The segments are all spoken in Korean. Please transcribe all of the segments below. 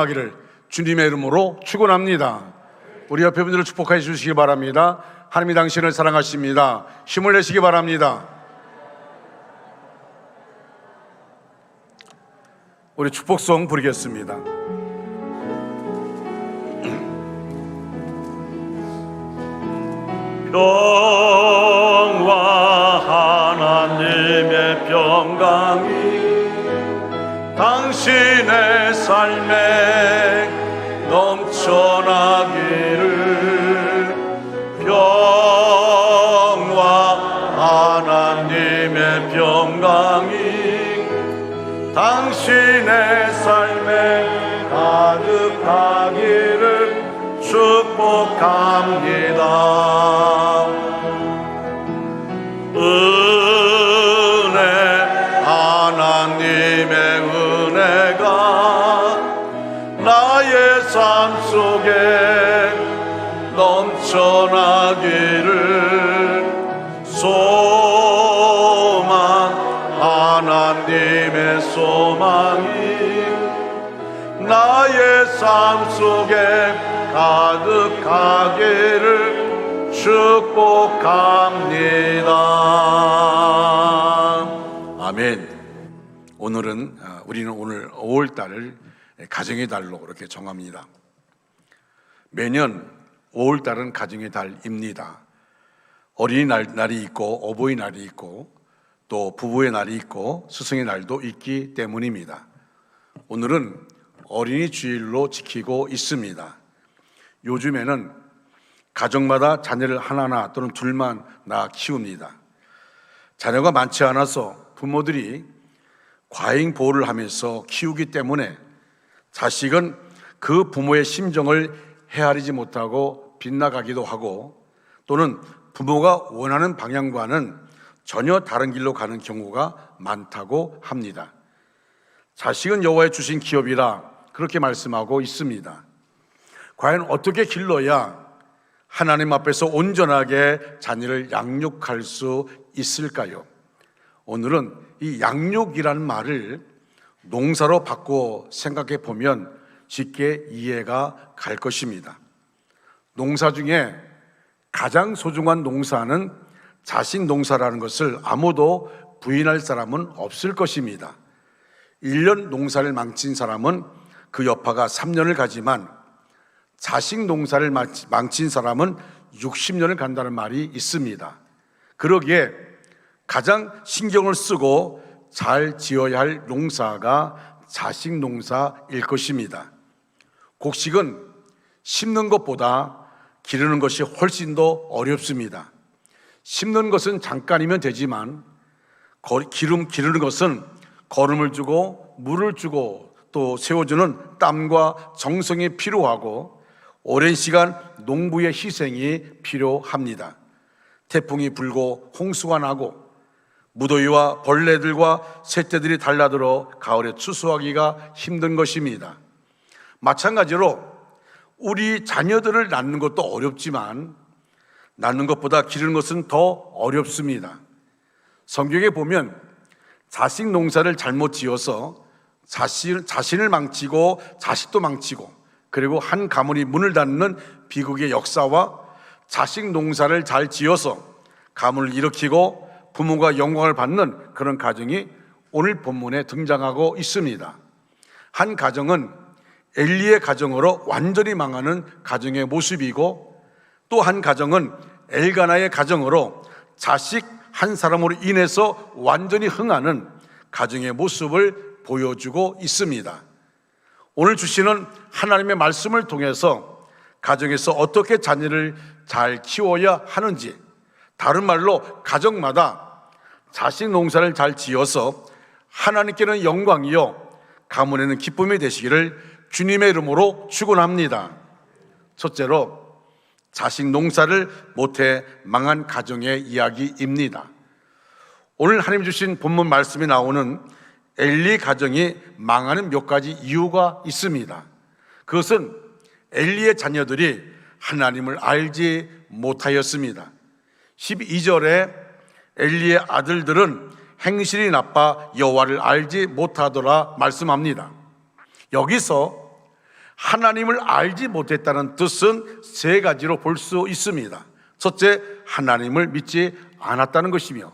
하기를 주님의 이름으로 축원합니다. 우리 옆에 분들을 축복해 주시기 바랍니다. 하나님이 당신을 사랑하십니다. 힘을 내시기 바랍니다. 우리 축복송 부르겠습니다. 평화 하나님의 평강이 당신의 삶에 넘쳐나기를. 평화 하나님의 평강이 당신의 삶에 가득하기를 축복합니다. 은혜, 하나님의 은혜가 나의 삶 속에 넘쳐나기를. 소망, 하나님의 소망이 나의 삶 속에 가득하기를 축복합니다. 아멘. 우리는 오늘 5월달을 가정의 달로 이렇게 정합니다. 매년 5월달은 가정의 달입니다. 어린이날이 있고 어버이날이 있고 또 부부의 날이 있고 스승의 날도 있기 때문입니다. 오늘은 어린이 주일로 지키고 있습니다. 요즘에는 가정마다 자녀를 하나나 또는 둘만 낳아 키웁니다. 자녀가 많지 않아서 부모들이 과잉 보호를 하면서 키우기 때문에 자식은 그 부모의 심정을 헤아리지 못하고 빗나가기도 하고, 또는 부모가 원하는 방향과는 전혀 다른 길로 가는 경우가 많다고 합니다. 자식은 여호와의 주신 기업이라 그렇게 말씀하고 있습니다. 과연 어떻게 길러야 하나님 앞에서 온전하게 자녀를 양육할 수 있을까요? 오늘은 이 양육이라는 말을 농사로 바꾸어 생각해 보면 쉽게 이해가 갈 것입니다. 농사 중에 가장 소중한 농사는 자식 농사라는 것을 아무도 부인할 사람은 없을 것입니다. 1년 농사를 망친 사람은 그 여파가 3년을 가지만 자식 농사를 망친 사람은 60년을 간다는 말이 있습니다. 그러기에 가장 신경을 쓰고 잘 지어야 할 농사가 자식 농사일 것입니다. 곡식은 심는 것보다 기르는 것이 훨씬 더 어렵습니다. 심는 것은 잠깐이면 되지만 기르는 것은 거름을 주고 물을 주고 또 세워주는 땀과 정성이 필요하고 오랜 시간 농부의 희생이 필요합니다. 태풍이 불고 홍수가 나고 무더위와 벌레들과 새떼들이 달라들어 가을에 추수하기가 힘든 것입니다. 마찬가지로 우리 자녀들을 낳는 것도 어렵지만 낳는 것보다 기르는 것은 더 어렵습니다. 성경에 보면 자식 농사를 잘못 지어서 자신을 망치고 자식도 망치고 그리고 한 가문이 문을 닫는 비극의 역사와 자식 농사를 잘 지어서 가문을 일으키고 부모가 영광을 받는 그런 가정이 오늘 본문에 등장하고 있습니다. 한 가정은 엘리의 가정으로 완전히 망하는 가정의 모습이고, 또 한 가정은 엘가나의 가정으로 자식 한 사람으로 인해서 완전히 흥하는 가정의 모습을 보여주고 있습니다. 오늘 주시는 하나님의 말씀을 통해서 가정에서 어떻게 자녀를 잘 키워야 하는지, 다른 말로 가정마다 자식 농사를 잘 지어서 하나님께는 영광이요 가문에는 기쁨이 되시기를 주님의 이름으로 축원합니다. 첫째로, 자식 농사를 못해 망한 가정의 이야기입니다. 오늘 하나님 주신 본문 말씀이 나오는 엘리 가정이 망하는 몇 가지 이유가 있습니다. 그것은 엘리의 자녀들이 하나님을 알지 못하였습니다. 12절에 엘리의 아들들은 행실이 나빠 여호와를 알지 못하더라 말씀합니다. 여기서 하나님을 알지 못했다는 뜻은 세 가지로 볼 수 있습니다. 첫째, 하나님을 믿지 않았다는 것이며,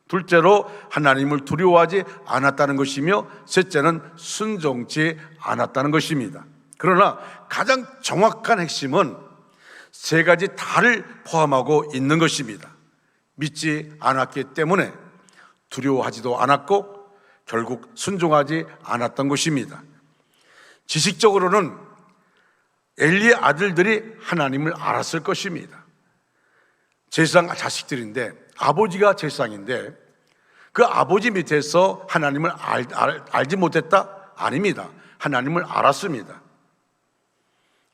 둘째로 하나님을 두려워하지 않았다는 것이며, 셋째는 순종치 않았다는 것입니다. 그러나 가장 정확한 핵심은 세 가지 다를 포함하고 있는 것입니다. 믿지 않았기 때문에 두려워하지도 않았고 결국 순종하지 않았던 것입니다. 지식적으로는 엘리의 아들들이 하나님을 알았을 것입니다. 제사장 자식들인데, 아버지가 제사장인데 그 아버지 밑에서 하나님을 알지 못했다? 아닙니다. 하나님을 알았습니다.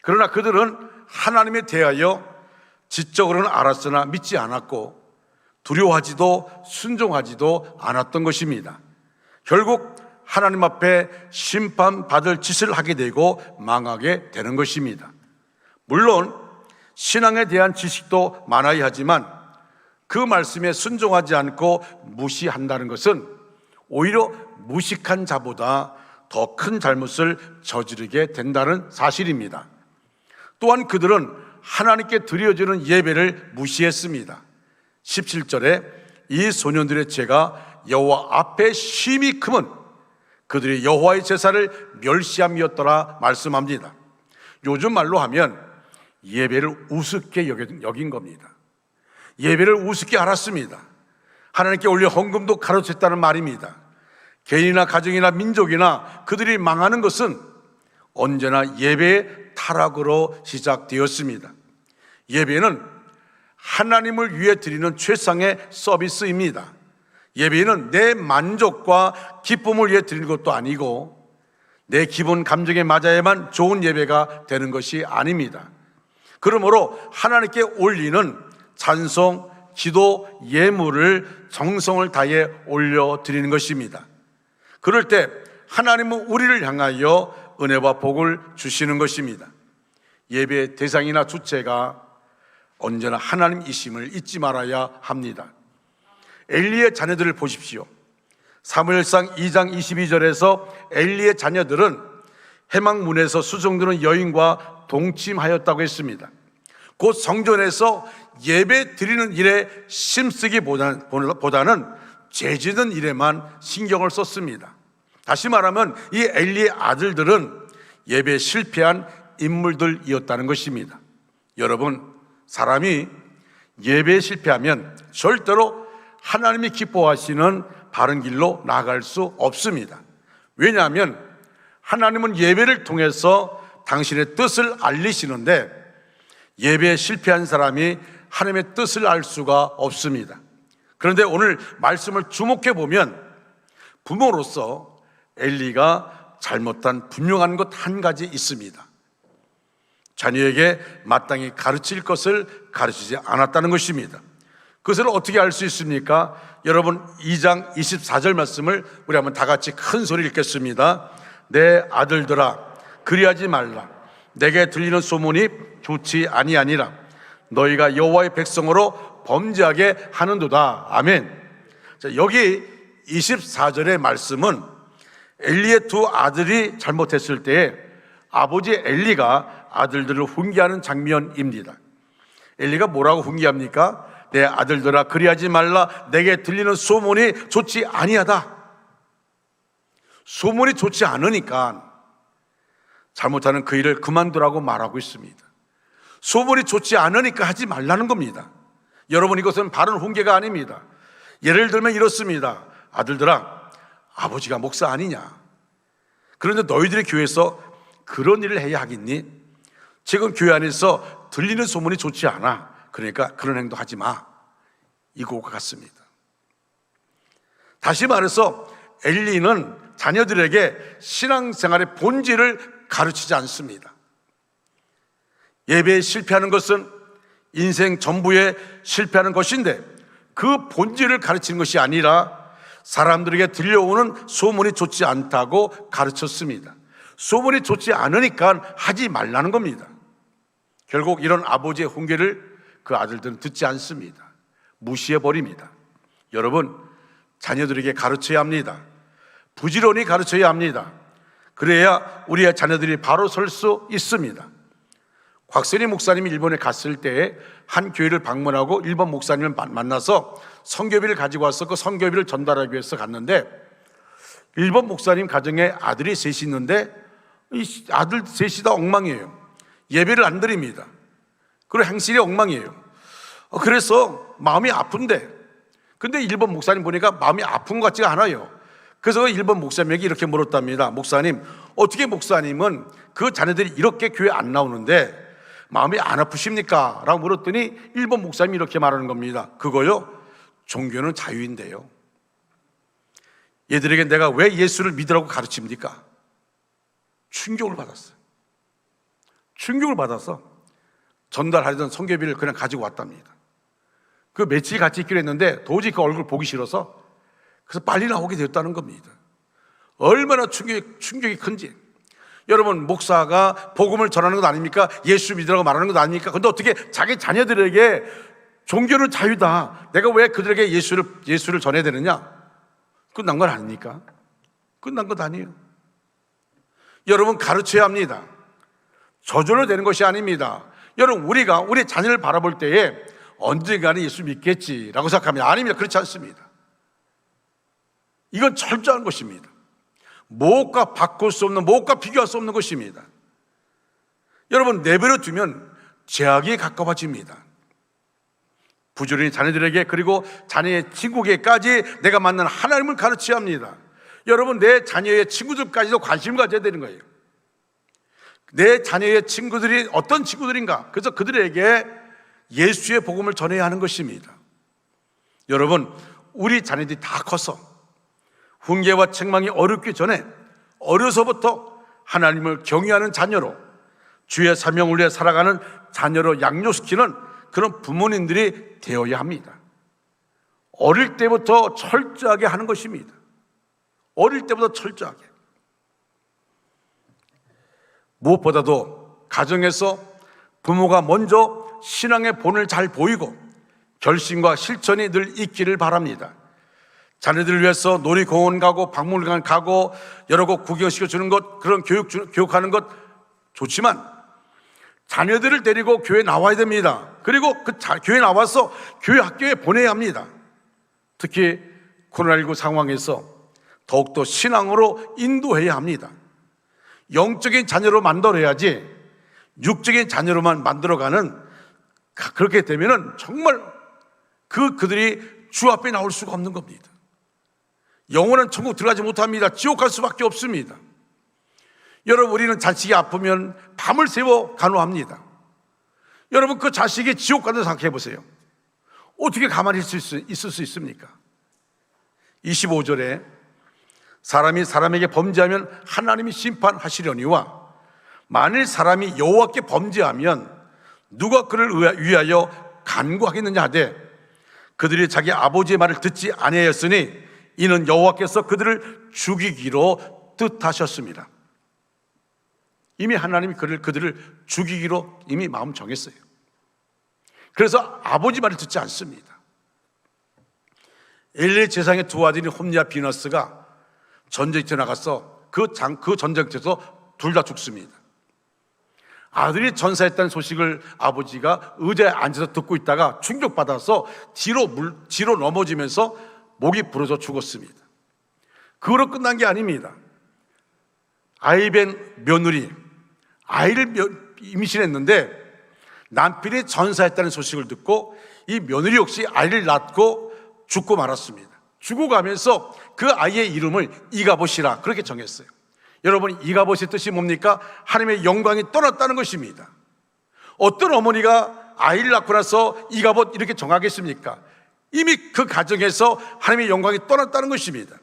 그러나 그들은 하나님에 대하여 지적으로는 알았으나 믿지 않았고 두려워하지도 순종하지도 않았던 것입니다. 결국 하나님 앞에 심판받을 짓을 하게 되고 망하게 되는 것입니다. 물론 신앙에 대한 지식도 많아야 하지만 그 말씀에 순종하지 않고 무시한다는 것은 오히려 무식한 자보다 더 큰 잘못을 저지르게 된다는 사실입니다. 또한 그들은 하나님께 드려지는 예배를 무시했습니다. 17절에 이 소년들의 죄가 여호와 앞에 심히 크면 그들이 여호와의 제사를 멸시함이었더라 말씀합니다. 요즘 말로 하면 예배를 우습게 여긴 겁니다. 예배를 우습게 알았습니다. 하나님께 올려 헌금도 가로챘다는 말입니다. 개인이나 가정이나 민족이나 그들이 망하는 것은 언제나 예배의 타락으로 시작되었습니다. 예배는 하나님을 위해 드리는 최상의 서비스입니다. 예배는 내 만족과 기쁨을 위해 드리는 것도 아니고 내 기분 감정에 맞아야만 좋은 예배가 되는 것이 아닙니다. 그러므로 하나님께 올리는 찬송, 기도, 예물을 정성을 다해 올려드리는 것입니다. 그럴 때 하나님은 우리를 향하여 은혜와 복을 주시는 것입니다. 예배의 대상이나 주체가 언제나 하나님이심을 잊지 말아야 합니다. 엘리의 자녀들을 보십시오. 사무엘상 2장 22절에서 엘리의 자녀들은 해막문에서 수종드는 여인과 동침하였다고 했습니다. 곧 성전에서 예배 드리는 일에 힘쓰기보다는 죄 짓는 일에만 신경을 썼습니다. 다시 말하면 이 엘리의 아들들은 예배에 실패한 인물들이었다는 것입니다. 여러분, 사람이 예배에 실패하면 절대로 하나님이 기뻐하시는 바른 길로 나아갈 수 없습니다. 왜냐하면 하나님은 예배를 통해서 당신의 뜻을 알리시는데 예배에 실패한 사람이 하나님의 뜻을 알 수가 없습니다. 그런데 오늘 말씀을 주목해 보면 부모로서 엘리가 잘못한 분명한 것 한 가지 있습니다. 자녀에게 마땅히 가르칠 것을 가르치지 않았다는 것입니다. 그것을 어떻게 알 수 있습니까? 여러분 2장 24절 말씀을 우리 한번 다 같이 큰 소리 읽겠습니다. 내 아들들아 그리하지 말라. 내게 들리는 소문이 좋지 아니하니라. 너희가 여호와의 백성으로 범죄하게 하는도다. 아멘. 자, 여기 24절의 말씀은 엘리의 두 아들이 잘못했을 때에 아버지 엘리가 아들들을 훈계하는 장면입니다. 엘리가 뭐라고 훈계합니까? 내 아들들아 그리하지 말라. 내게 들리는 소문이 좋지 아니하다. 소문이 좋지 않으니까 잘못하는 그 일을 그만두라고 말하고 있습니다. 소문이 좋지 않으니까 하지 말라는 겁니다. 여러분, 이것은 바른 훈계가 아닙니다. 예를 들면 이렇습니다. 아들들아, 아버지가 목사 아니냐? 그런데 너희들이 교회에서 그런 일을 해야 하겠니? 지금 교회 안에서 들리는 소문이 좋지 않아. 그러니까 그런 행동 하지 마. 이거와 같습니다. 다시 말해서 엘리는 자녀들에게 신앙생활의 본질을 가르치지 않습니다. 예배에 실패하는 것은 인생 전부에 실패하는 것인데 그 본질을 가르치는 것이 아니라 사람들에게 들려오는 소문이 좋지 않다고 가르쳤습니다. 소문이 좋지 않으니까 하지 말라는 겁니다. 결국 이런 아버지의 훈계를 그 아들들은 듣지 않습니다. 무시해버립니다. 여러분, 자녀들에게 가르쳐야 합니다. 부지런히 가르쳐야 합니다. 그래야 우리의 자녀들이 바로 설 수 있습니다. 곽선희 목사님이 일본에 갔을 때 한 교회를 방문하고 일본 목사님을 만나서 선교비를 가지고 와서 그 선교비를 전달하기 위해서 갔는데, 일본 목사님 가정에 아들이 셋이 있는데 이 아들 셋이 다 엉망이에요. 예배를 안 드립니다. 그리고 행실이 엉망이에요. 그래서 마음이 아픈데, 근데 일본 목사님 보니까 마음이 아픈 것 같지가 않아요. 그래서 일본 목사님에게 이렇게 물었답니다. 목사님, 어떻게 목사님은 그 자녀들이 이렇게 교회 안 나오는데 마음이 안 아프십니까? 라고 물었더니 일본 목사님이 이렇게 말하는 겁니다. 그거요, 종교는 자유인데요, 얘들에게 내가 왜 예수를 믿으라고 가르칩니까? 충격을 받았어요. 충격을 받아서 전달하려던 선교비를 그냥 가지고 왔답니다. 그 며칠 같이 있기로 했는데 도저히 그 얼굴 보기 싫어서 그래서 빨리 나오게 되었다는 겁니다. 얼마나 충격이 큰지. 여러분, 목사가 복음을 전하는 것 아닙니까? 예수 믿으라고 말하는 것 아닙니까? 근데 어떻게 자기 자녀들에게 종교는 자유다, 내가 왜 그들에게 예수를 전해야 되느냐? 끝난 건 아닙니까? 끝난 것 아니에요. 여러분, 가르쳐야 합니다. 저절로 되는 것이 아닙니다. 여러분, 우리가 우리 자녀를 바라볼 때에 언젠가는 예수 믿겠지라고 생각합니다. 아닙니다. 그렇지 않습니다. 이건 철저한 것입니다. 무엇과 바꿀 수 없는, 무엇과 비교할 수 없는 것입니다. 여러분, 내버려 두면 죄악이 가까워집니다. 부지런히 자녀들에게, 그리고 자녀의 친구에게까지 내가 만난 하나님을 가르쳐야 합니다. 여러분, 내 자녀의 친구들까지도 관심을 가져야 되는 거예요. 내 자녀의 친구들이 어떤 친구들인가? 그래서 그들에게 예수의 복음을 전해야 하는 것입니다. 여러분, 우리 자녀들이 다 커서 훈계와 책망이 어렵기 전에 어려서부터 하나님을 경외하는 자녀로, 주의 사명을 위해 살아가는 자녀로 양육시키는 그런 부모님들이 되어야 합니다. 어릴 때부터 철저하게 하는 것입니다. 어릴 때부터 철저하게. 무엇보다도 가정에서 부모가 먼저 신앙의 본을 잘 보이고 결심과 실천이 늘 있기를 바랍니다. 자녀들을 위해서 놀이공원 가고 박물관 가고 여러 곳 구경시켜주는 것, 그런 교육하는 것 좋지만 자녀들을 데리고 교회 나와야 됩니다. 그리고 그 교회 나와서 교회 학교에 보내야 합니다. 특히 코로나19 상황에서 더욱더 신앙으로 인도해야 합니다. 영적인 자녀로 만들어야지 육적인 자녀로만 만들어가는, 그렇게 되면은 정말 그들이 주 앞에 나올 수가 없는 겁니다. 영원한 천국 들어가지 못합니다. 지옥 갈 수밖에 없습니다. 여러분, 우리는 자식이 아프면 밤을 새워 간호합니다. 여러분, 그 자식이 지옥 간다고 생각해 보세요. 어떻게 가만히 있을 수 있습니까? 25절에 사람이 사람에게 범죄하면 하나님이 심판하시려니와 만일 사람이 여호와께 범죄하면 누가 그를 위하여 간구하겠느냐 하되 그들이 자기 아버지의 말을 듣지 아니하였으니 이는 여호와께서 그들을 죽이기로 뜻하셨습니다. 이미 하나님이 그들을 죽이기로 이미 마음 정했어요. 그래서 아버지 말을 듣지 않습니다. 엘리 제사장의 두 아들인 홈리와 비너스가 전쟁터에 나가서 그 전쟁터에서 둘 다 죽습니다. 아들이 전사했다는 소식을 아버지가 의자에 앉아서 듣고 있다가 충격받아서 뒤로 넘어지면서 목이 부러져 죽었습니다. 그거로 끝난 게 아닙니다. 아이벤 며느리, 아이를 임신했는데 남편이 전사했다는 소식을 듣고 이 며느리 역시 아이를 낳고 죽고 말았습니다. 죽어가면서 그 아이의 이름을 이가봇이라 그렇게 정했어요. 여러분, 이가봇의 뜻이 뭡니까? 하나님의 영광이 떠났다는 것입니다. 어떤 어머니가 아이를 낳고 나서 이가봇 이렇게 정하겠습니까? 이미 그 가정에서 하나님의 영광이 떠났다는 것입니다.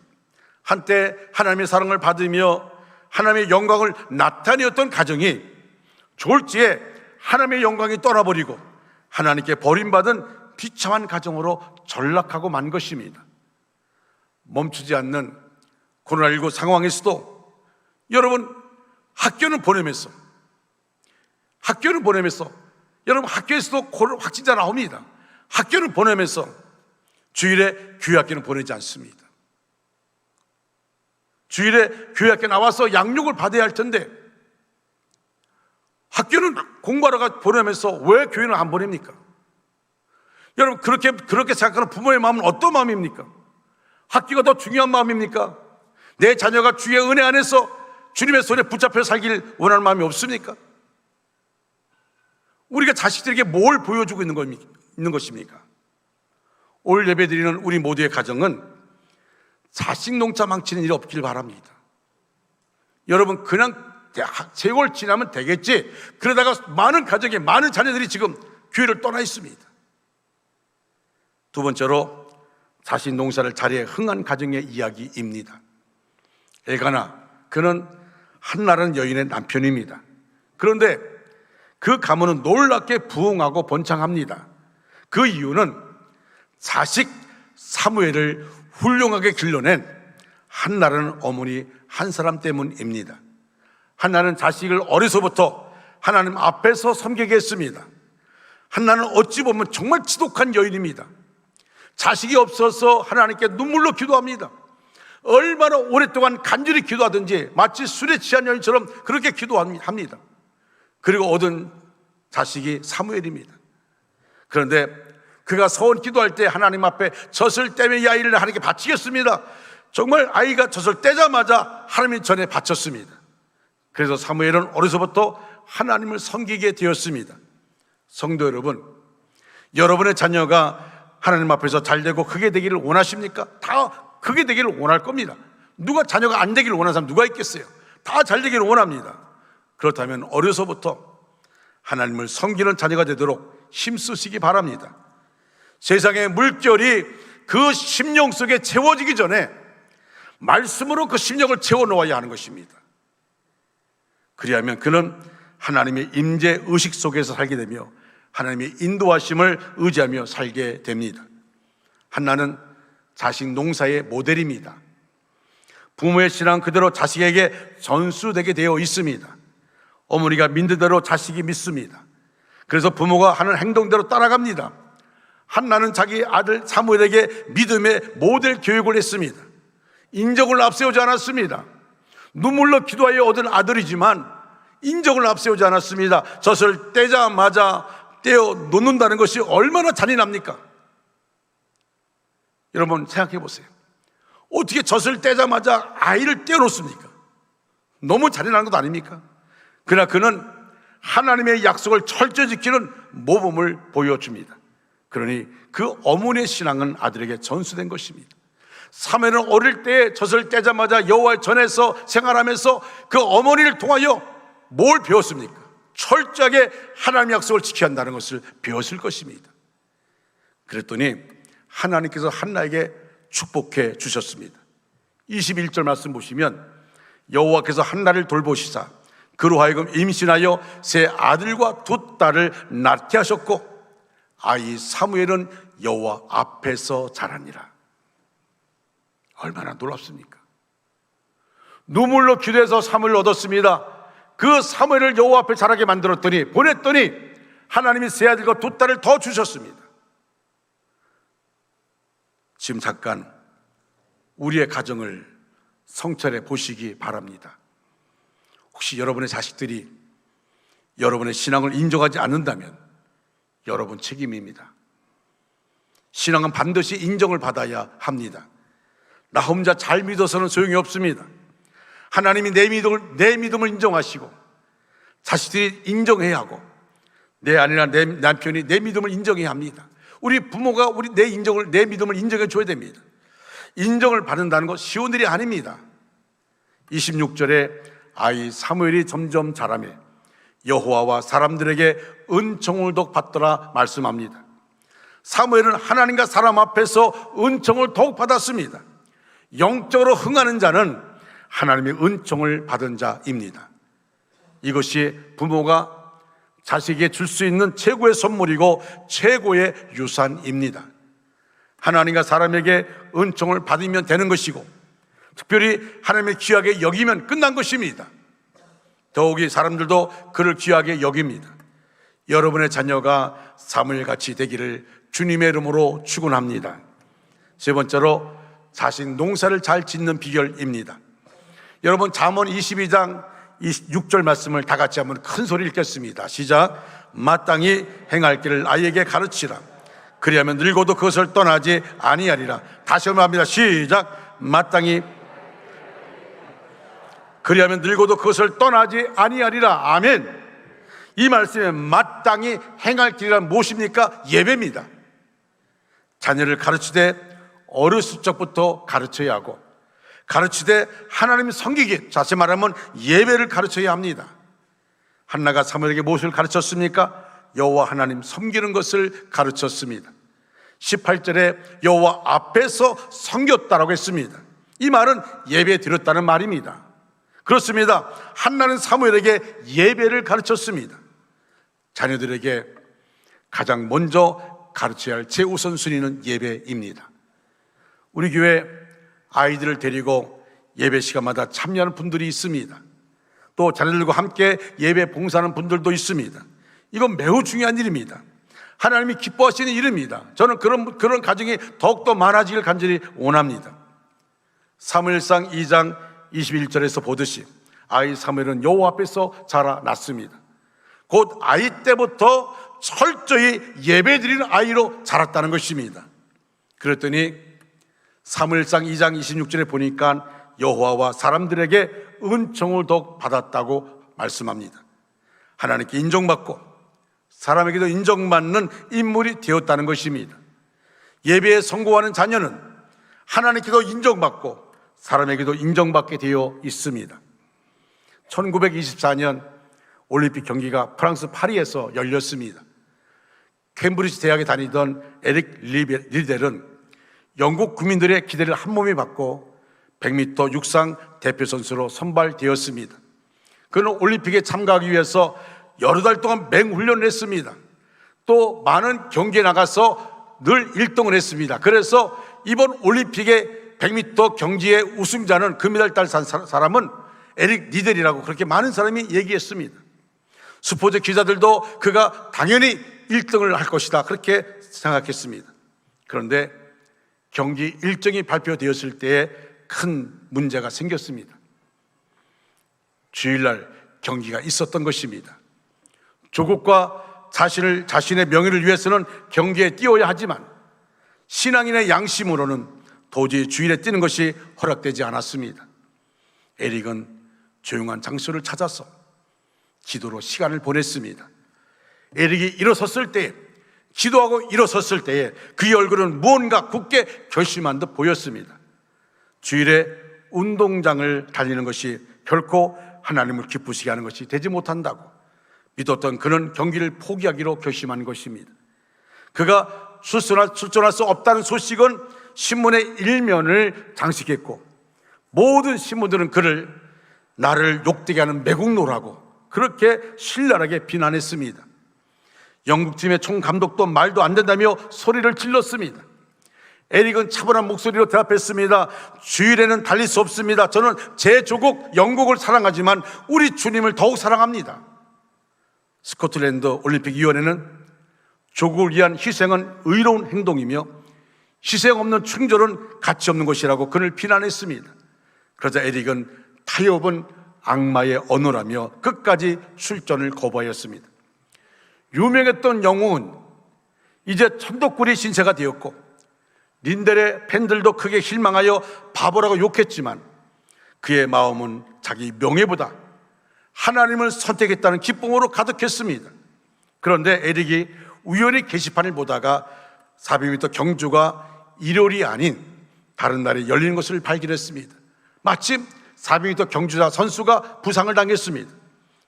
한때 하나님의 사랑을 받으며 하나님의 영광을 나타내었던 가정이 졸지에 하나님의 영광이 떠나버리고 하나님께 버림받은 비참한 가정으로 전락하고 만 것입니다. 멈추지 않는 코로나19 상황에서도 여러분, 학교는 보내면서 여러분, 학교에서도 확진자 나옵니다. 학교는 보내면서 주일에 교회 학교는 보내지 않습니다. 주일에 교회 학교 나와서 양육을 받아야 할 텐데 학교는 공부하러 보내면서 왜 교회는 안 보냅니까? 여러분, 그렇게 생각하는 부모의 마음은 어떤 마음입니까? 학교가 더 중요한 마음입니까? 내 자녀가 주의 은혜 안에서 주님의 손에 붙잡혀 살길 원하는 마음이 없습니까? 우리가 자식들에게 뭘 보여주고 있는 것입니까? 오늘 예배드리는 우리 모두의 가정은 자식 농사 망치는 일이 없길 바랍니다. 여러분, 그냥 세월 지나면 되겠지, 그러다가 많은 가정에 많은 자녀들이 지금 교회를 떠나 있습니다. 두 번째로 자식 농사를 잘해 흥한 가정의 이야기입니다. 엘가나, 그는 한나라는 여인의 남편입니다. 그런데 그 가문은 놀랍게 부흥하고 번창합니다. 그 이유는 자식 사무엘을 훌륭하게 길러낸 한나라는 어머니 한 사람 때문입니다. 한나는 자식을 어려서부터 하나님 앞에서 섬기게 했습니다. 한나는 어찌 보면 정말 지독한 여인입니다. 자식이 없어서 하나님께 눈물로 기도합니다. 얼마나 오랫동안 간절히 기도하든지 마치 술에 취한 여인처럼 그렇게 기도합니다. 그리고 얻은 자식이 사무엘입니다. 그런데 그가 서원 기도할 때 하나님 앞에 젖을 떼면 이 아이를 하나님께 바치겠습니다. 정말 아이가 젖을 떼자마자 하나님 전에 바쳤습니다. 그래서 사무엘은 어려서부터 하나님을 섬기게 되었습니다. 성도 여러분, 여러분의 자녀가 하나님 앞에서 잘되고 크게 되기를 원하십니까? 다 크게 되기를 원할 겁니다. 누가 자녀가 안 되기를 원하는 사람 누가 있겠어요? 다 잘되기를 원합니다. 그렇다면 어려서부터 하나님을 섬기는 자녀가 되도록 힘쓰시기 바랍니다. 세상의 물결이 그 심령 속에 채워지기 전에 말씀으로 그 심령을 채워놓아야 하는 것입니다. 그리하면 그는 하나님의 임재 의식 속에서 살게 되며 하나님의 인도하심을 의지하며 살게 됩니다. 한나는 자식 농사의 모델입니다. 부모의 신앙 그대로 자식에게 전수되게 되어 있습니다. 어머니가 믿는 대로 자식이 믿습니다. 그래서 부모가 하는 행동대로 따라갑니다. 한나는 자기 아들 사무엘에게 믿음의 모델 교육을 했습니다. 인정을 앞세우지 않았습니다. 눈물로 기도하여 얻은 아들이지만 인정을 앞세우지 않았습니다. 젖을 떼자마자 떼어 놓는다는 것이 얼마나 잔인합니까? 여러분 생각해 보세요. 어떻게 젖을 떼자마자 아이를 떼어 놓습니까? 너무 잔인한 것 아닙니까? 그러나 그는 하나님의 약속을 철저히 지키는 모범을 보여줍니다. 그러니 그 어머니의 신앙은 아들에게 전수된 것입니다. 사무엘은 어릴 때 젖을 떼자마자 여호와의 전에서 생활하면서 그 어머니를 통하여 뭘 배웠습니까? 철저하게 하나님의 약속을 지켜야 한다는 것을 배웠을 것입니다. 그랬더니 하나님께서 한나에게 축복해 주셨습니다. 21절 말씀 보시면 여호와께서 한나를 돌보시사 그로 하여금 임신하여 세 아들과 두 딸을 낳게 하셨고 아이 사무엘은 여호와 앞에서 자라니라. 얼마나 놀랍습니까? 눈물로 기도해서 사무엘을 얻었습니다. 그 사무엘을 여호와 앞에 자라게 만들었더니 보냈더니 하나님이 세 아들과 두 딸을 더 주셨습니다. 지금 잠깐 우리의 가정을 성찰해 보시기 바랍니다. 혹시 여러분의 자식들이 여러분의 신앙을 인정하지 않는다면 여러분 책임입니다. 신앙은 반드시 인정을 받아야 합니다. 나 혼자 잘 믿어서는 소용이 없습니다. 하나님이 내 믿음을 인정하시고 자식들이 인정해야 하고 내 아내나 내 남편이 내 믿음을 인정해야 합니다. 우리 부모가 내 믿음을 인정해 줘야 됩니다. 인정을 받는다는 것 쉬운 일이 아닙니다. 26절에 아이 사무엘이 점점 자라매 여호와와 사람들에게 은총을 더욱 받더라 말씀합니다. 사무엘은 하나님과 사람 앞에서 은총을 더욱 받았습니다. 영적으로 흥하는 자는 하나님의 은총을 받은 자입니다. 이것이 부모가 자식에게 줄 수 있는 최고의 선물이고 최고의 유산입니다. 하나님과 사람에게 은총을 받으면 되는 것이고 특별히 하나님의 귀하게 여기면 끝난 것입니다. 더욱이 사람들도 그를 귀하게 여깁니다. 여러분의 자녀가 사무엘같이 되기를 주님의 이름으로 축원합니다. 세 번째로 자식 농사를 잘 짓는 비결입니다. 여러분 잠언 22장 26절 말씀을 다 같이 한번 큰 소리 읽겠습니다. 시작. 마땅히 행할 길을 아이에게 가르치라. 그리하면 늙어도 그것을 떠나지 아니하리라. 다시 한번 합니다. 시작. 마땅히 그리하면 늙어도 그것을 떠나지 아니하리라. 아멘. 이 말씀에 마땅히 행할 길이란 무엇입니까? 예배입니다. 자녀를 가르치되 어렸을 적부터 가르쳐야 하고, 가르치되 하나님을 섬기기, 다시 말하면 예배를 가르쳐야 합니다. 한나가 사무엘에게 무엇을 가르쳤습니까? 여호와 하나님 섬기는 것을 가르쳤습니다. 18절에 여호와 앞에서 섬겼다라고 했습니다. 이 말은 예배 드렸다는 말입니다. 그렇습니다. 한나는 사무엘에게 예배를 가르쳤습니다. 자녀들에게 가장 먼저 가르쳐야 할 최우선 순위는 예배입니다. 우리 교회 아이들을 데리고 예배 시간마다 참여하는 분들이 있습니다. 또 자녀들과 함께 예배 봉사하는 분들도 있습니다. 이건 매우 중요한 일입니다. 하나님이 기뻐하시는 일입니다. 저는 그런 가정이 더욱더 많아지길 간절히 원합니다. 사무엘상 2장 21절에서 보듯이 아이 사무엘은 여호와 앞에서 자라났습니다. 곧 아이 때부터 철저히 예배드리는 아이로 자랐다는 것입니다. 그랬더니 사무엘상 2장 26절에 보니까 여호와와 사람들에게 은총을 더욱 받았다고 말씀합니다. 하나님께 인정받고 사람에게도 인정받는 인물이 되었다는 것입니다. 예배에 성공하는 자녀는 하나님께도 인정받고 사람에게도 인정받게 되어 있습니다. 1924년 올림픽 경기가 프랑스 파리에서 열렸습니다. 캠브리지 대학에 다니던 에릭 리델은 영국 국민들의 기대를 한몸에 받고 100m 육상 대표 선수로 선발되었습니다. 그는 올림픽에 참가하기 위해서 여러 달 동안 맹훈련을 했습니다. 또 많은 경기에 나가서 늘 1등을 했습니다. 그래서 이번 올림픽의 100m 경기의 우승자는 금메달 딸 사람은 에릭 리델이라고 그렇게 많은 사람이 얘기했습니다. 스포츠 기자들도 그가 당연히 1등을 할 것이다 그렇게 생각했습니다. 그런데 경기 일정이 발표되었을 때에 큰 문제가 생겼습니다. 주일날 경기가 있었던 것입니다. 조국과 자신의 명예를 위해서는 경기에 뛰어야 하지만 신앙인의 양심으로는 도저히 주일에 뛰는 것이 허락되지 않았습니다. 에릭은 조용한 장소를 찾아서 기도로 시간을 보냈습니다. 에릭이 일어섰을 때, 기도하고 일어섰을 때에 그의 얼굴은 무언가 굳게 결심한 듯 보였습니다. 주일에 운동장을 달리는 것이 결코 하나님을 기쁘시게 하는 것이 되지 못한다고 믿었던 그는 경기를 포기하기로 결심한 것입니다. 그가 출전할 수 없다는 소식은 신문의 일면을 장식했고 모든 신문들은 그를 나를 욕되게 하는 매국노라고 그렇게 신랄하게 비난했습니다. 영국팀의 총감독도 말도 안 된다며 소리를 질렀습니다. 에릭은 차분한 목소리로 대답했습니다. 주일에는 달릴 수 없습니다. 저는 제 조국 영국을 사랑하지만 우리 주님을 더욱 사랑합니다. 스코틀랜드 올림픽위원회는 조국을 위한 희생은 의로운 행동이며 희생 없는 충절은 가치 없는 것이라고 그를 비난했습니다. 그러자 에릭은 타협은 악마의 언어라며 끝까지 출전을 거부하였습니다. 유명했던 영웅은 이제 천덕꾸리 신세가 되었고 린델의 팬들도 크게 실망하여 바보라고 욕했지만 그의 마음은 자기 명예보다 하나님을 선택했다는 기쁨으로 가득했습니다. 그런데 에릭이 우연히 게시판을 보다가 400m 경주가 일요일이 아닌 다른 날에 열리는 것을 발견했습니다. 마침 400m 경주자 선수가 부상을 당했습니다.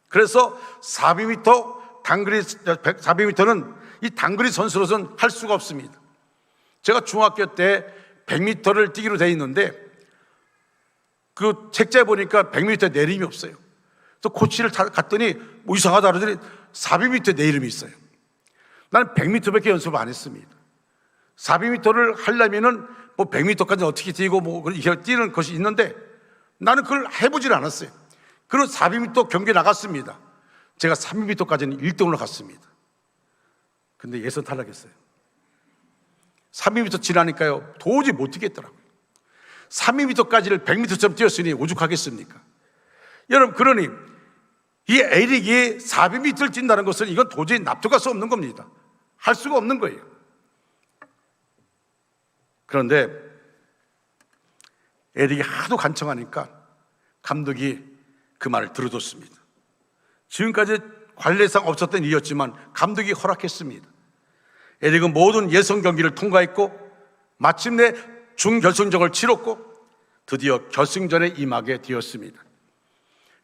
그래서 400m는 이 단거리 선수로서는 할 수가 없습니다. 제가 중학교 때 100m를 뛰기로 돼 있는데 그 책자에 보니까 100m 내 이름이 없어요. 또 코치를 갔더니 뭐 이상하다 그러더니 400m 내 이름이 있어요. 나는 100m밖에 연습을 안 했습니다. 400m를 하려면은 뭐 100m까지 어떻게 뛰고 뭐 뛰는 것이 있는데 나는 그걸 해보질 않았어요. 그리고 400m 경기에 나갔습니다. 제가 300m까지는 1등으로 갔습니다. 근데 예선 탈락했어요. 300m 지나니까요 도저히 못 뛰겠더라고요. 300m까지를 100m처럼 뛰었으니 오죽하겠습니까? 여러분, 그러니 이 에릭이 400m를 뛴다는 것은 이건 도저히 납득할 수 없는 겁니다. 할 수가 없는 거예요. 그런데 에릭이 하도 간청하니까 감독이 그 말을 들어줬습니다. 지금까지 관례상 없었던 일이었지만 감독이 허락했습니다. 에릭은 모든 예선 경기를 통과했고 마침내 준결승전을 치렀고 드디어 결승전에 임하게 되었습니다.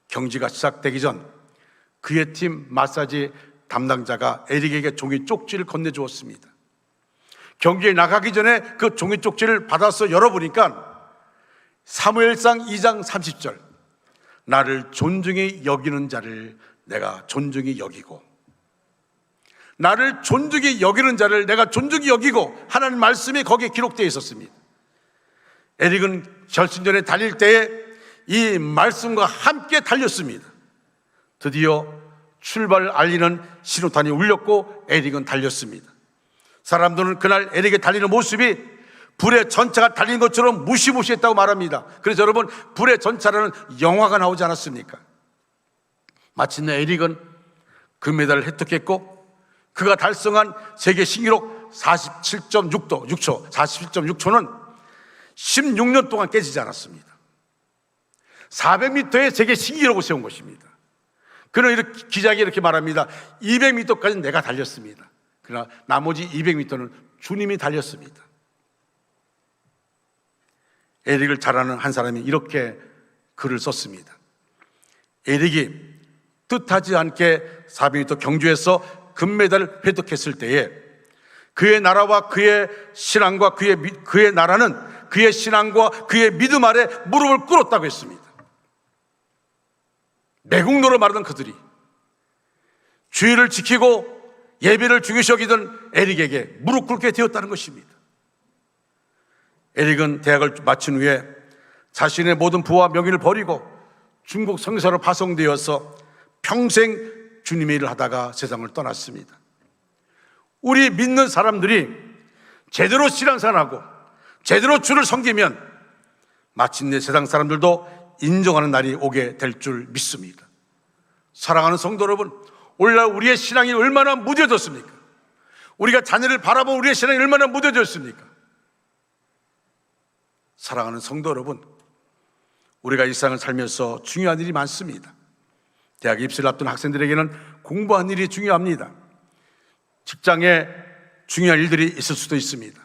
경기가 시작되기 전 그의 팀 마사지 담당자가 에릭에게 종이 쪽지를 건네주었습니다. 경기에 나가기 전에 그 종이 쪽지를 받아서 열어보니까 사무엘상 2장 30절, 나를 존중히 여기는 자를 내가 존중히 여기고, 나를 존중히 여기는 자를 내가 존중히 여기고, 하나님 말씀이 거기에 기록되어 있었습니다. 에릭은 결승전에 달릴 때에 이 말씀과 함께 달렸습니다. 드디어 출발을 알리는 신호탄이 울렸고 에릭은 달렸습니다. 사람들은 그날 에릭의 달리는 모습이 불의 전차가 달리는 것처럼 무시무시했다고 말합니다. 그래서 여러분, 불의 전차라는 영화가 나오지 않았습니까? 마침내 에릭은 금메달을 획득했고 그가 달성한 세계 신기록 47.6초는 16년 동안 깨지지 않았습니다. 400m의 세계 신기록을 세운 것입니다. 그는 이렇게, 기자에게 이렇게 말합니다. 200m까지는 내가 달렸습니다. 그러나 나머지 200m는 주님이 달렸습니다. 에릭을 잘 아는 한 사람이 이렇게 글을 썼습니다. 에릭이 뜻하지 않게 400m 경주에서 금메달을 획득했을 때에 그의 나라와 그의 신앙과 그의 나라는 그의 신앙과 그의 믿음 아래 무릎을 꿇었다고 했습니다. 매국노로 말하던 그들이 주의를 지키고 예배를 중요시 여기던 에릭에게 무릎 꿇게 되었다는 것입니다. 에릭은 대학을 마친 후에 자신의 모든 부와 명예를 버리고 중국 성사로 파송되어서 평생 주님의 일을 하다가 세상을 떠났습니다. 우리 믿는 사람들이 제대로 신앙생활하고 제대로 주를 섬기면 마침내 세상 사람들도 인정하는 날이 오게 될 줄 믿습니다. 사랑하는 성도 여러분, 오늘날 우리의 신앙이 얼마나 무뎌졌습니까? 우리가 자녀를 바라본 우리의 신앙이 얼마나 무뎌졌습니까? 사랑하는 성도 여러분, 우리가 일상을 살면서 중요한 일이 많습니다. 대학 입시를 앞둔 학생들에게는 공부한 일이 중요합니다. 직장에 중요한 일들이 있을 수도 있습니다.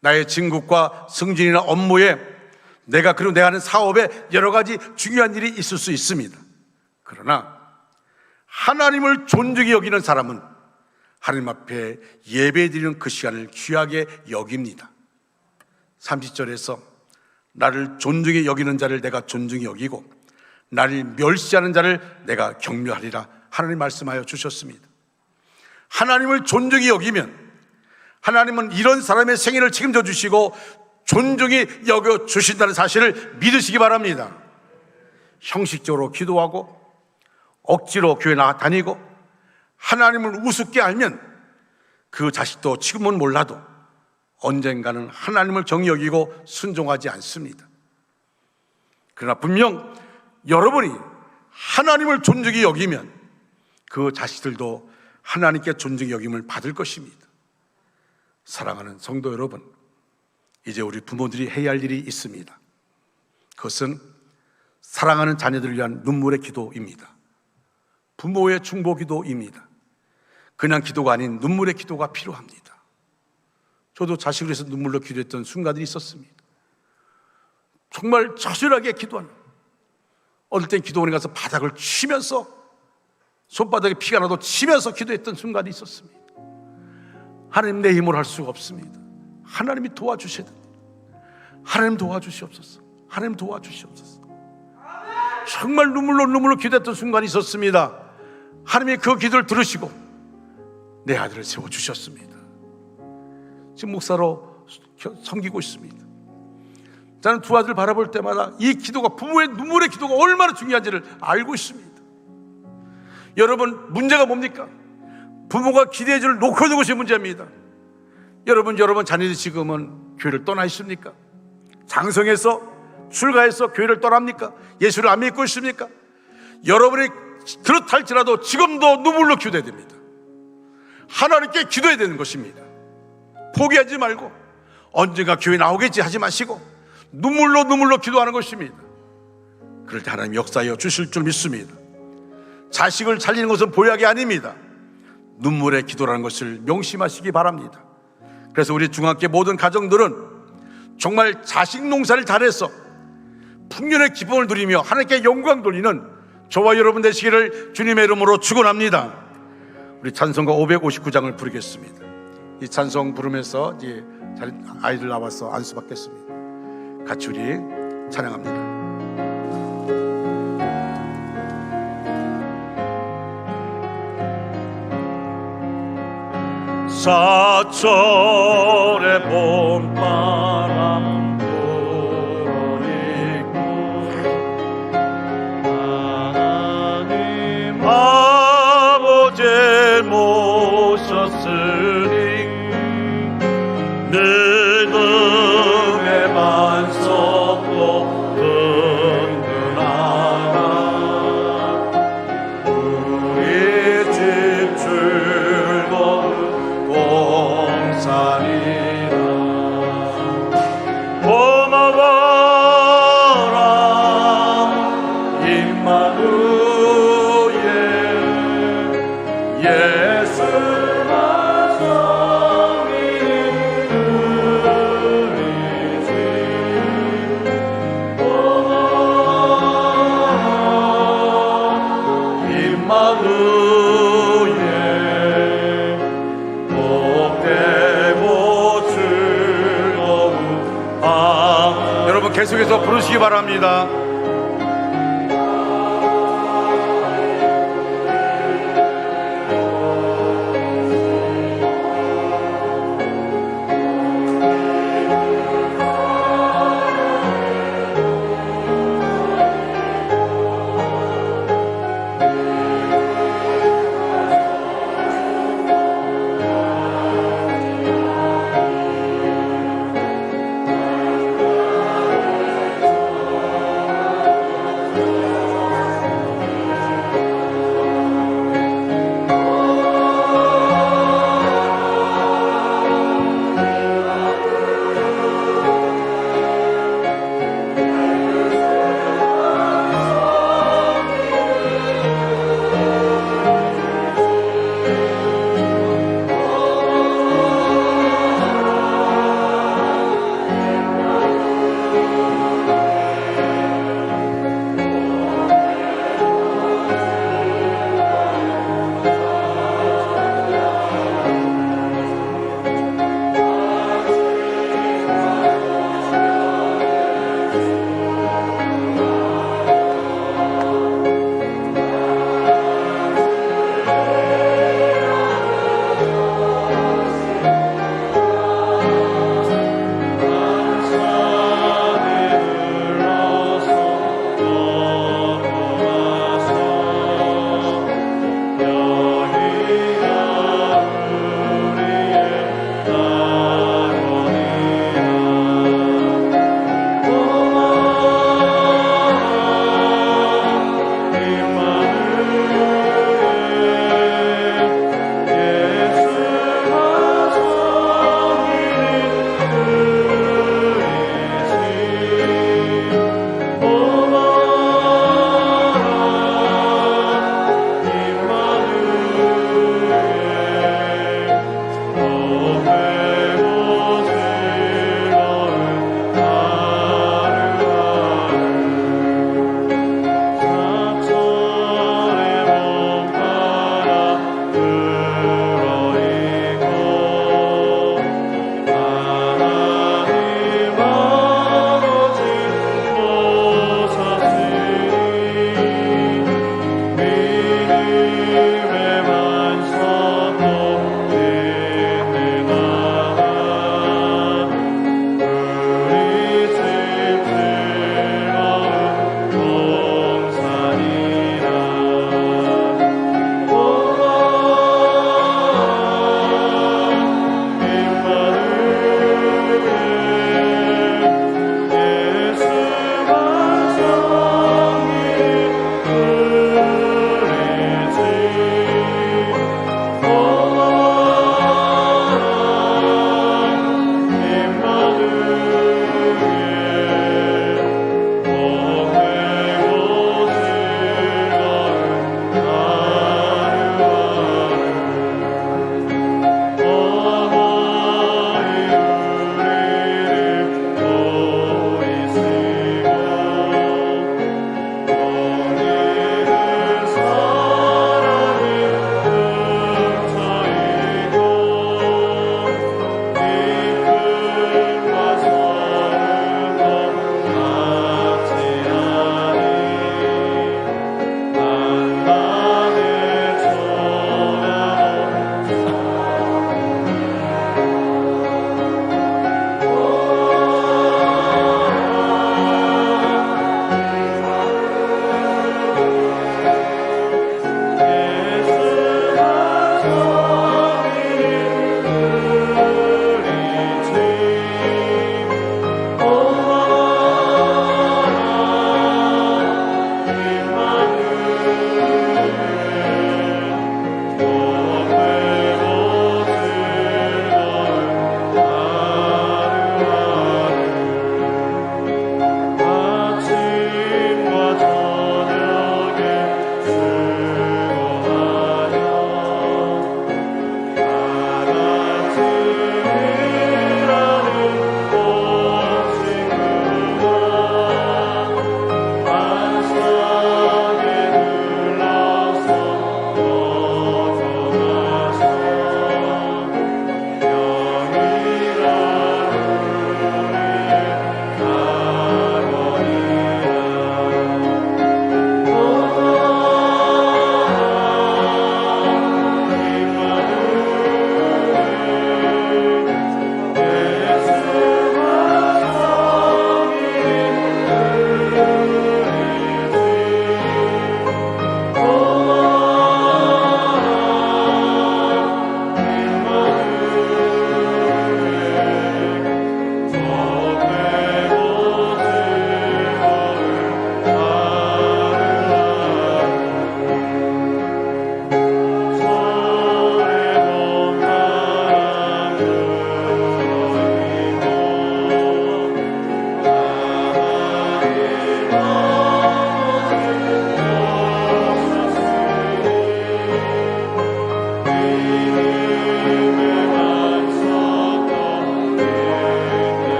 나의 진급과 승진이나 업무에 그리고 내가 하는 사업에 여러 가지 중요한 일이 있을 수 있습니다. 그러나 하나님을 존중히 여기는 사람은 하나님 앞에 예배드리는 그 시간을 귀하게 여깁니다. 30절에서 나를 존중히 여기는 자를 내가 존중히 여기고 나를 멸시하는 자를 내가 경멸하리라 하나님 말씀하여 주셨습니다. 하나님을 존중히 여기면 하나님은 이런 사람의 생애를 책임져 주시고 존중히 여겨 주신다는 사실을 믿으시기 바랍니다. 형식적으로 기도하고 억지로 교회 다니고 하나님을 우습게 알면 그 자식도 지금은 몰라도 언젠가는 하나님을 정히 여기고 순종하지 않습니다. 그러나 분명 여러분이 하나님을 존중히 여기면 그 자식들도 하나님께 존중히 여김을 받을 것입니다. 사랑하는 성도 여러분, 이제 우리 부모들이 해야 할 일이 있습니다. 그것은 사랑하는 자녀들을 위한 눈물의 기도입니다. 부모의 중보 기도입니다. 그냥 기도가 아닌 눈물의 기도가 필요합니다. 저도 자식을 위해서 눈물로 기도했던 순간들이 있었습니다. 정말 처절하게 기도하는, 어릴 땐 기도원에 가서 바닥을 치면서 손바닥에 피가 나도 치면서 기도했던 순간이 있었습니다. 하나님, 내 힘으로 할 수가 없습니다. 하나님이 도와주셔야 됩니다. 하나님 도와주시옵소서. 하나님 도와주시옵소서. 정말 눈물로 기도했던 순간이 있었습니다. 하나님이 그 기도를 들으시고 내 아들을 세워주셨습니다. 지금 목사로 섬기고 있습니다. 저는 두 아들 바라볼 때마다 이 기도가, 부모의 눈물의 기도가 얼마나 중요한지를 알고 있습니다. 여러분, 문제가 뭡니까? 부모가 기대해 줄 놓고 두고 있는 문제입니다. 여러분 자녀들이 지금은 교회를 떠나 있습니까? 장성해서 출가해서 교회를 떠납니까? 예수를 안 믿고 있습니까? 여러분이 그렇할지라도 지금도 눈물로 기도해야 됩니다. 하나님께 기도해야 되는 것입니다. 포기하지 말고 언젠가 교회 나오겠지 하지 마시고 눈물로 기도하는 것입니다. 그럴 때 하나님 역사하여 주실 줄 믿습니다. 자식을 살리는 것은 보약이 아닙니다. 눈물의 기도라는 것을 명심하시기 바랍니다. 그래서 우리 중학교 모든 가정들은 정말 자식 농사를 잘해서 풍년의 기쁨을 누리며 하나님께 영광 돌리는 저와 여러분 되시기를 주님의 이름으로 축원합니다. 우리 찬송가 559장을 부르겠습니다. 이 찬송 부르면서 이제 아이들 나와서 안수 받겠습니다. 같이 우리 찬양합니다. 사철의 봄바람 불어리고 하나님 아버지 모셨으니 늙음의 반석도 든든하나 우리 집 즐거운 공산이라 고마워라 임마누엘 예수만 성이 우리 집 고마워라 임마누엘 여러분 계속해서 부르시기 바랍니다.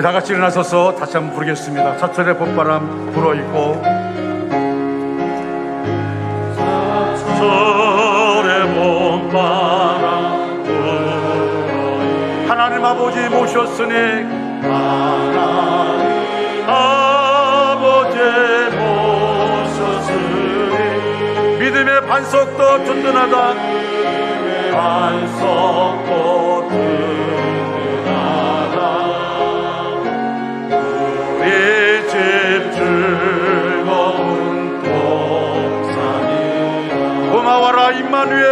다 같이 일어나서서 다시 한번 부르겠습니다. 사철의 봄바람 불어있고 사철의 봄바람 불어있고 하나님 아버지 모셨으니 하나님 아버지 모셨으니 믿음의 반석도 든든하다. 반석도 든든하다. 우리 집 즐거운 동산이라. 고마워라 임마누엘.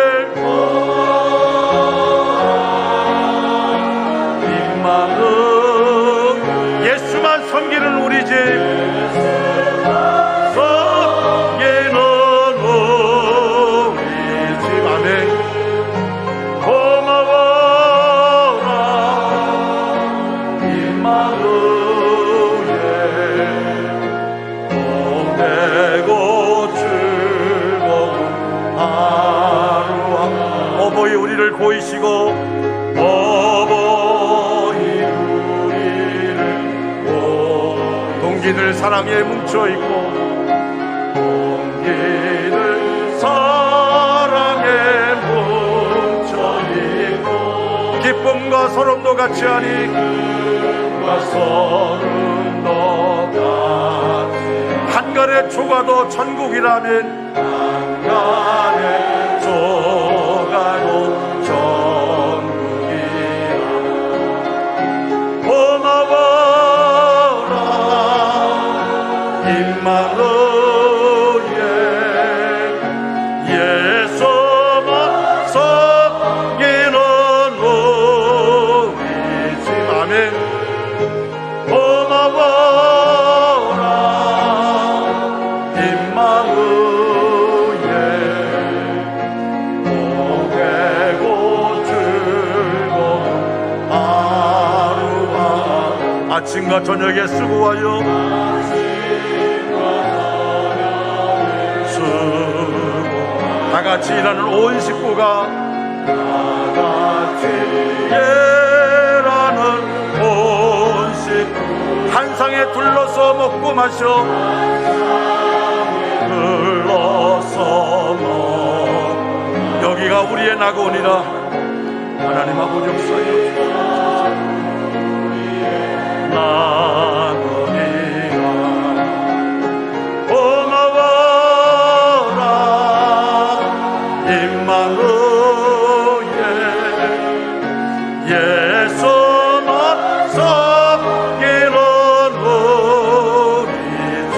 임마누엘 예수만 섬기는 우리 집 섬기는 우리 집 안에 고마워라 임마누엘 봄되고 즐거운 하루와 어버이 우리를 보이시고 어버이 우리를 동기들 사랑에 뭉쳐있고 동기들 사랑에 뭉쳐있고 기쁨과 서름도 같이 하니 서름도 같이 한간의 초가도 천국이라면 한간에 조가도 천국이라. 고마워라 임마누엘 예수만 섬기는 우리 집 아멘. 고마워라 임마누엘 봄되고 즐거운 하루와 아침과 저녁에 수고하여 다같이 일하는 온 식구가 다같이 일하는 온 식구 한 상에 둘러서 먹고 마셔 불러서 여기가 우리의 낙원이라. 하나님 아버지 역사여 나누리라. 고마워라 임마누엘 예수만 섬기는 우리 집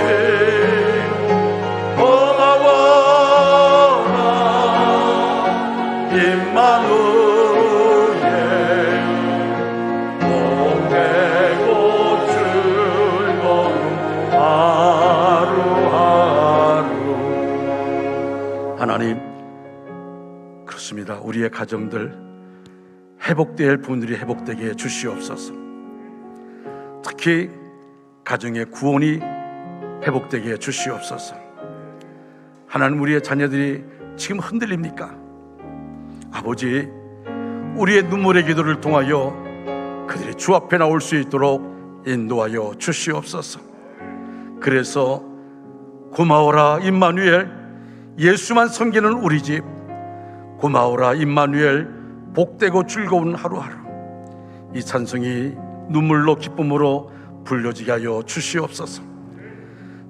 고마워라 임마누엘 봄되고 즐거운 하루하루. 하나님, 그렇습니다. 우리의 가정들 회복될 분들이 회복되게 해 주시옵소서. 특히 가정의 구원이 회복되게 해 주시옵소서. 하나님, 우리의 자녀들이 지금 흔들립니까? 아버지, 우리의 눈물의 기도를 통하여 그들이 주 앞에 나올 수 있도록 인도하여 주시옵소서. 그래서 고마워라 임마누엘 예수만 섬기는 우리 집, 고마워라 임마누엘 복되고 즐거운 하루하루, 이 찬송이 눈물로 기쁨으로 불려지게 하여 주시옵소서.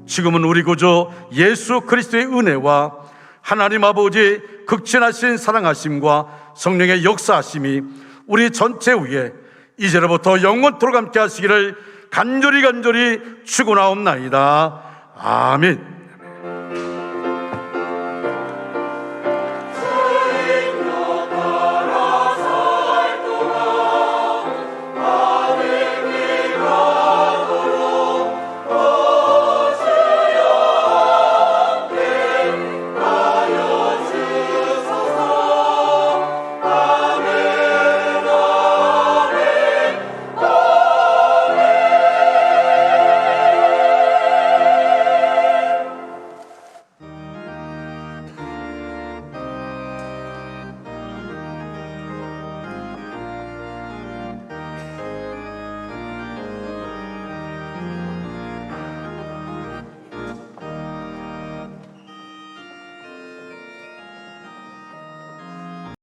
지금은 우리 구주 예수 그리스도의 은혜와 하나님 아버지 극진하신 사랑하심과 성령의 역사하심이 우리 전체 위에 이제로부터 영원토록 함께 하시기를 간절히 축원하옵나이다. 아멘.